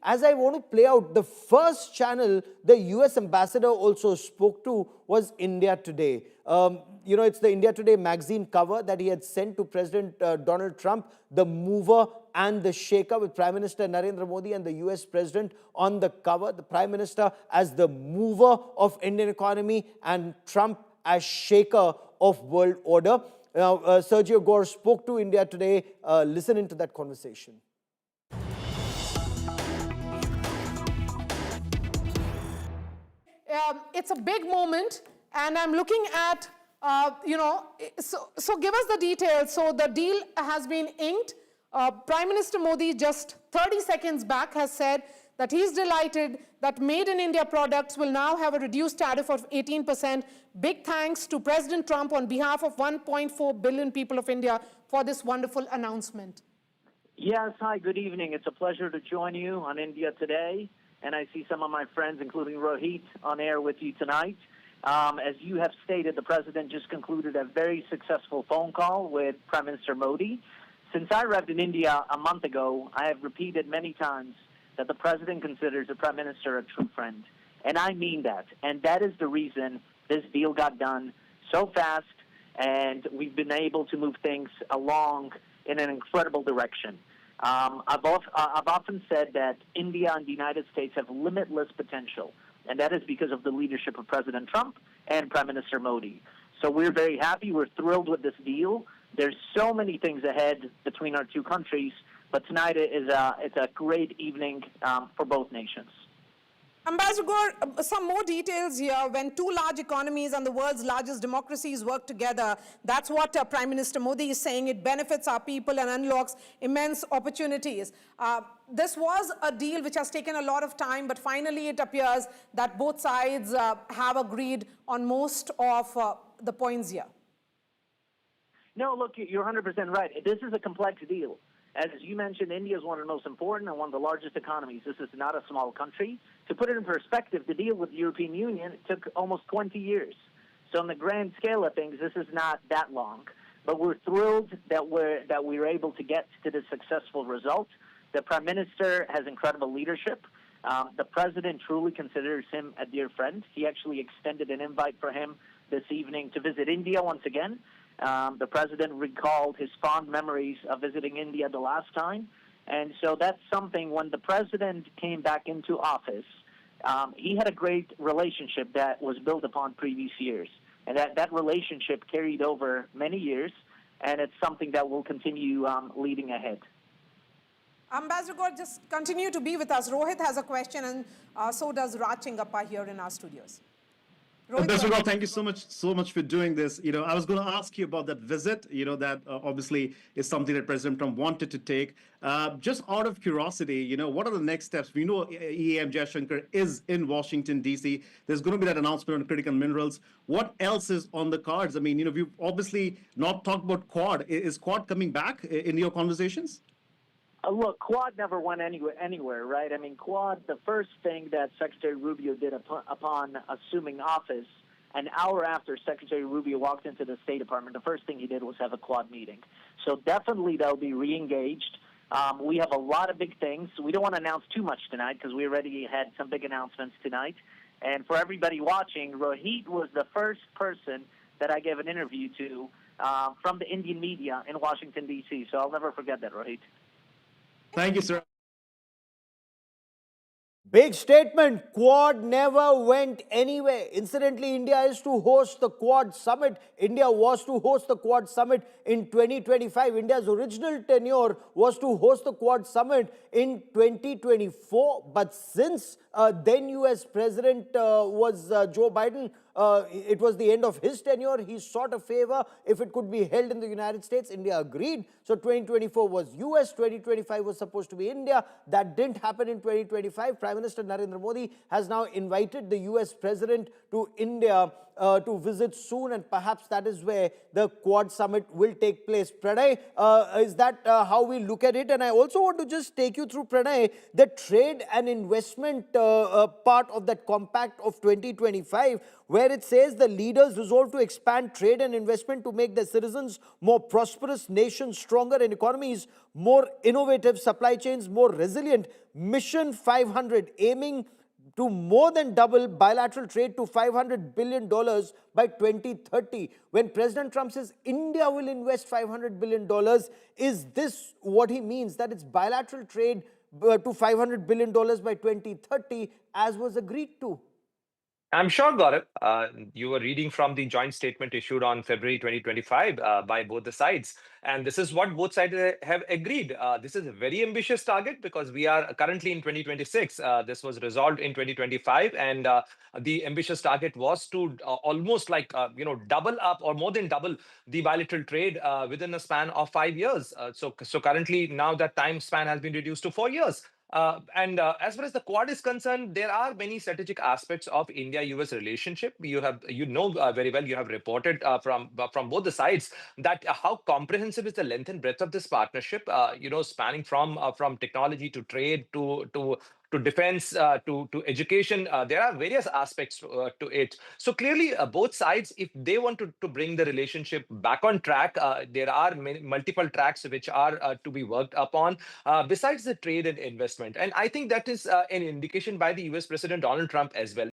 as I want to play out, the first channel the US ambassador also spoke to was India Today. You know, it's the India Today magazine cover that he had sent to President Donald Trump, the mover and the shaker, with Prime Minister Narendra Modi and the US President on the cover. The Prime Minister as the mover of Indian economy and Trump as shaker of world order. Now, Sergio Gor spoke to India Today. Listen into that conversation. It's a big moment, and I'm looking at, so give us the details. So the deal has been inked. Prime Minister Modi just 30 seconds back has said that he's delighted that made in India products will now have a reduced tariff of 18%. Big thanks to President Trump on behalf of 1.4 billion people of India for this wonderful announcement. Yes, hi, good evening. It's a pleasure to join you on India Today. And I see some of my friends, including Rohit, on air with you tonight. As you have stated, the president just concluded a very successful phone call with Prime Minister Modi. Since I arrived in India a month ago, I have repeated many times that the president considers the prime minister a true friend. And I mean that. And that is the reason this deal got done so fast, and we've been able to move things along in an incredible direction. I've often said that India and the United States have limitless potential, and that is because of the leadership of President Trump and Prime Minister Modi. So we're very happy. We're thrilled with this deal. There's so many things ahead between our two countries, but tonight it's a great evening for both nations. Ambassador Gore, some more details here. When two large economies and the world's largest democracies work together, that's what Prime Minister Modi is saying. It benefits our people and unlocks immense opportunities. This was a deal which has taken a lot of time, but finally it appears that both sides have agreed on most of the points here. No, look, you're 100% right. This is a complex deal. As you mentioned, India is one of the most important and one of the largest economies. This is not a small country. To put it in perspective, the deal with the European Union took almost 20 years. So in the grand scale of things, this is not that long. But we're thrilled that we were able to get to this successful result. The Prime Minister has incredible leadership. The President truly considers him a dear friend. He actually extended an invite for him this evening to visit India once again. The President recalled his fond memories of visiting India the last time. And so that's something, when the President came back into office, he had a great relationship that was built upon previous years. And that relationship carried over many years, and it's something that will continue leading ahead. Ambassador Gore, just continue to be with us. Rohit has a question, and so does Raj Chingappa here in our studios. Ambassador Gore, thank you so much for doing this. You know, I was going to ask you about that visit. You know, that obviously is something that President Trump wanted to take. Just out of curiosity, you know, what are the next steps? We know EAM Jaishankar is in Washington, D.C. There's going to be that announcement on critical minerals. What else is on the cards? I mean, you know, we've obviously not talked about Quad. Is Quad coming back in your conversations? Look, Quad never went anywhere, right? I mean, Quad, the first thing that Secretary Rubio did upon assuming office, an hour after Secretary Rubio walked into the State Department, the first thing he did was have a Quad meeting. So definitely they'll be re-engaged. We have a lot of big things. We don't want to announce too much tonight because we already had some big announcements tonight. And for everybody watching, Rohit was the first person that I gave an interview to from the Indian media in Washington, D.C. So I'll never forget that, Rohit. Thank you, sir. Big statement. Quad never went anywhere. Incidentally, India is to host the Quad summit. India was to host the Quad summit in 2025. India's original tenure was to host the Quad summit in 2024. But since then US President was Joe Biden, it was the end of his tenure. He sought a favor if it could be held in the United States. India agreed. So 2024 was US, 2025 was supposed to be India. That didn't happen in 2025. Prime Minister Narendra Modi has now invited the US President to India to visit soon, and perhaps that is where the Quad summit will take place. Pranay, is that how we look at it? And I also want to just take you through, Pranay, the trade and investment part of that compact of 2025, where it says the leaders resolve to expand trade and investment to make their citizens more prosperous, nations stronger, and economies more innovative, supply chains more resilient. Mission 500, aiming to more than double bilateral trade to $500 billion by 2030. When President Trump says India will invest $500 billion, is this what he means? That it's bilateral trade to $500 billion by 2030, as was agreed to? I'm sure, Gaurav, you were reading from the joint statement issued on February 2025 by both the sides. And this is what both sides have agreed. This is a very ambitious target because we are currently in 2026. This was resolved in 2025. And the ambitious target was to almost like, double up or more than double the bilateral trade within a span of 5 years. So currently now that time span has been reduced to 4 years. And as far as the Quad is concerned, there are many strategic aspects of India-US relationship. Very well. You have reported from both the sides that how comprehensive is the length and breadth of this partnership. Spanning from technology to trade to defense to education. There are various aspects to it. So clearly, both sides, if they want to bring the relationship back on track, there are multiple tracks which are to be worked upon besides the trade and investment. And I think that is an indication by the US President Donald Trump as well.